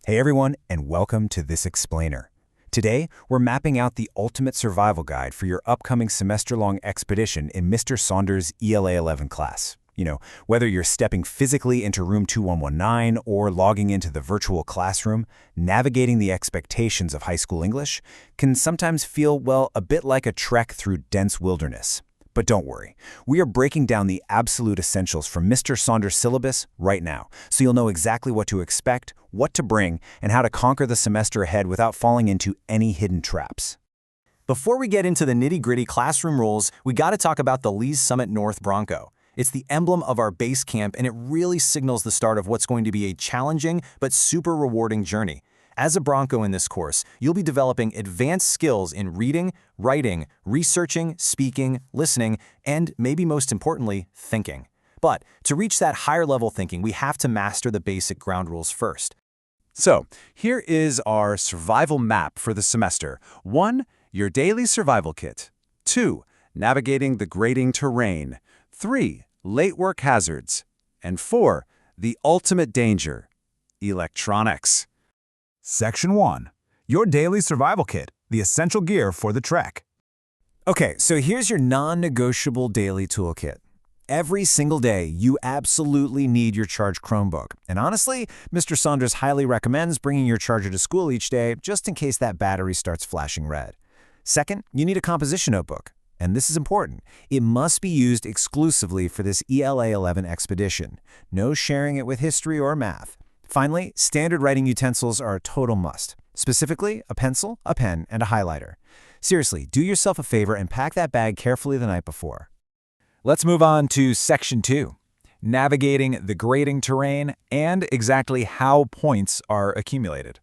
Hey everyone, and welcome to This Explainer. Today, we're mapping out the ultimate survival guide for your upcoming semester-long expedition in Mr. Saunders' ELA 11 class. Whether you're stepping physically into room 2119 or logging into the virtual classroom, navigating the expectations of high school English can sometimes feel, well, a bit like a trek through dense wilderness. But don't worry, we are breaking down the absolute essentials from Mr. Saunders' syllabus right now, so you'll know exactly what to expect, what to bring, and how to conquer the semester ahead without falling into any hidden traps. Before we get into the nitty-gritty classroom rules, we got to talk about the Lee's Summit North Bronco. It's the emblem of our base camp, and it really signals the start of what's going to be a challenging but super rewarding journey. As a Bronco in this course, you'll be developing advanced skills in reading, writing, researching, speaking, listening, and maybe most importantly, thinking. But to reach that higher level thinking, we have to master the basic ground rules first. So, here is our survival map for the semester. 1. Your daily survival kit. 2. Navigating the grading terrain. 3. Late work hazards. And 4. The ultimate danger. Electronics. Section 1. Your daily survival kit, the essential gear for the trek. Okay, so here's your non-negotiable daily toolkit. Every single day, you absolutely need your charged Chromebook. And honestly, Mr. Saunders highly recommends bringing your charger to school each day just in case that battery starts flashing red. Second, you need a composition notebook. And this is important. It must be used exclusively for this ELA 11 expedition. No sharing it with history or math. Finally, standard writing utensils are a total must. Specifically, a pencil, a pen, and a highlighter. Seriously, do yourself a favor and pack that bag carefully the night before. Let's move on to Section 2. Navigating the grading terrain and exactly how points are accumulated.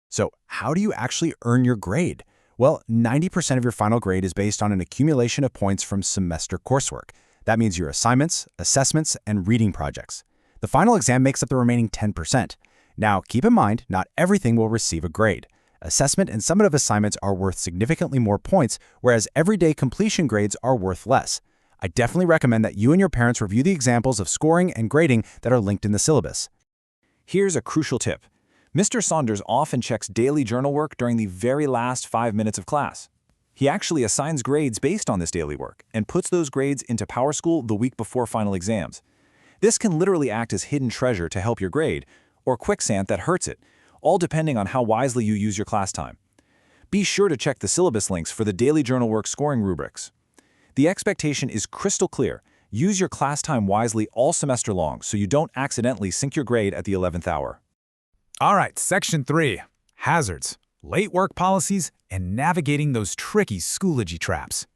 So, how do you actually earn your grade? Well, 90% of your final grade is based on an accumulation of points from semester coursework. That means your assignments, assessments, and reading projects. The final exam makes up the remaining 10%. Now, keep in mind, not everything will receive a grade. Assessment and summative assignments are worth significantly more points, whereas everyday completion grades are worth less. I definitely recommend that you and your parents review the examples of scoring and grading that are linked in the syllabus. Here's a crucial tip. Mr. Saunders often checks daily journal work during the very last 5 minutes of class. He actually assigns grades based on this daily work and puts those grades into PowerSchool the week before final exams. This can literally act as hidden treasure to help your grade, or quicksand that hurts it, all depending on how wisely you use your class time. Be sure to check the syllabus links for the daily journal work scoring rubrics. The expectation is crystal clear. Use your class time wisely all semester long so you don't accidentally sink your grade at the 11th hour. All right, Section 3. Hazards, late work policies, and navigating those tricky Schoology traps.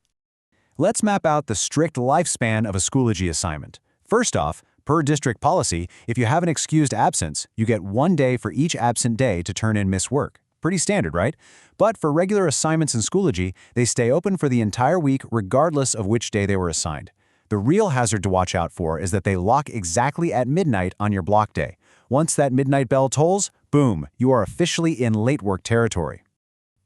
Let's map out the strict lifespan of a Schoology assignment. First off, per district policy, if you have an excused absence, you get 1 day for each absent day to turn in missed work. Pretty standard, right? But for regular assignments in Schoology, they stay open for the entire week regardless of which day they were assigned. The real hazard to watch out for is that they lock exactly at midnight on your block day. Once that midnight bell tolls, boom, you are officially in late work territory.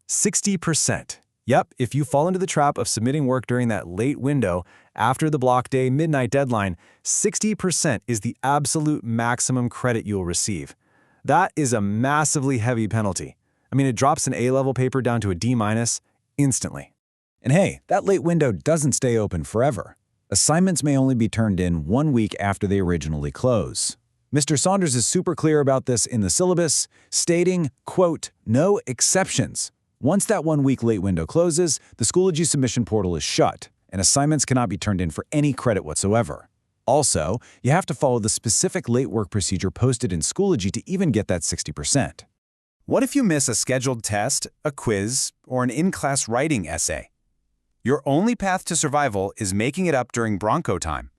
60%. Yep, if you fall into the trap of submitting work during that late window, after the block day midnight deadline, 60% is the absolute maximum credit you'll receive. That is a massively heavy penalty. It drops an A-level paper down to a D- instantly. And hey, that late window doesn't stay open forever. Assignments may only be turned in 1 week after they originally close. Mr. Saunders is super clear about this in the syllabus, stating, quote, "No exceptions." Once that 1 week late window closes, the Schoology submission portal is shut, and assignments cannot be turned in for any credit whatsoever. Also, you have to follow the specific late work procedure posted in Schoology to even get that 60%. What if you miss a scheduled test, a quiz, or an in-class writing essay? Your only path to survival is making it up during Bronco time.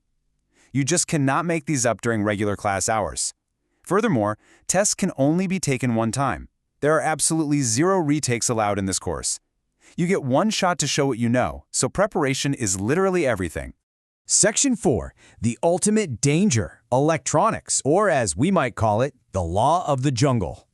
You just cannot make these up during regular class hours. Furthermore, tests can only be taken 1 time. There are absolutely 0 retakes allowed in this course. You get 1 shot to show what you know, so preparation is literally everything. Section 4. The ultimate danger, electronics, or as we might call it, the law of the jungle.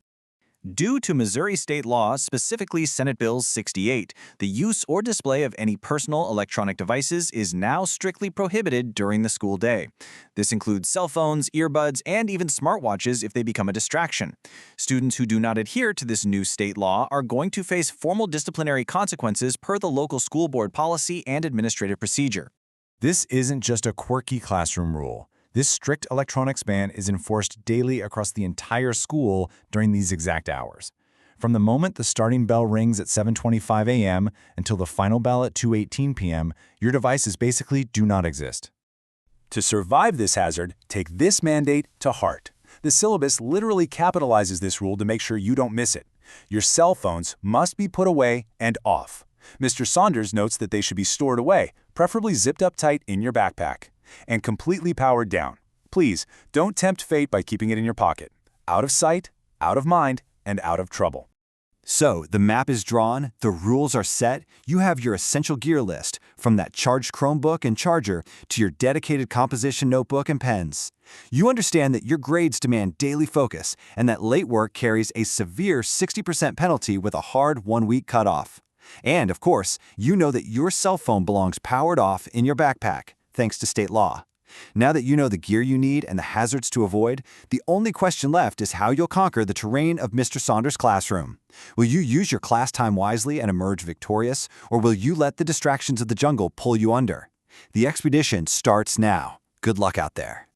Due to Missouri state law, specifically Senate Bill 68, the use or display of any personal electronic devices is now strictly prohibited during the school day. This includes cell phones, earbuds, and even smartwatches if they become a distraction. Students who do not adhere to this new state law are going to face formal disciplinary consequences per the local school board policy and administrative procedure. This isn't just a quirky classroom rule. This strict electronics ban is enforced daily across the entire school during these exact hours. From the moment the starting bell rings at 7:25 a.m. until the final bell at 2:18 p.m., your devices basically do not exist. To survive this hazard, take this mandate to heart. The syllabus literally capitalizes this rule to make sure you don't miss it. Your cell phones must be put away and off. Mr. Saunders notes that they should be stored away, preferably zipped up tight in your backpack, and completely powered down. Please, don't tempt fate by keeping it in your pocket. Out of sight, out of mind, and out of trouble. So, the map is drawn, the rules are set, you have your essential gear list, from that charged Chromebook and charger to your dedicated composition notebook and pens. You understand that your grades demand daily focus, and that late work carries a severe 60% penalty with a hard 1-week cutoff. And, of course, you know that your cell phone belongs powered off in your backpack, thanks to state law. Now that you know the gear you need and the hazards to avoid, the only question left is how you'll conquer the terrain of Mr. Saunders' classroom. Will you use your class time wisely and emerge victorious, or will you let the distractions of the jungle pull you under? The expedition starts now. Good luck out there.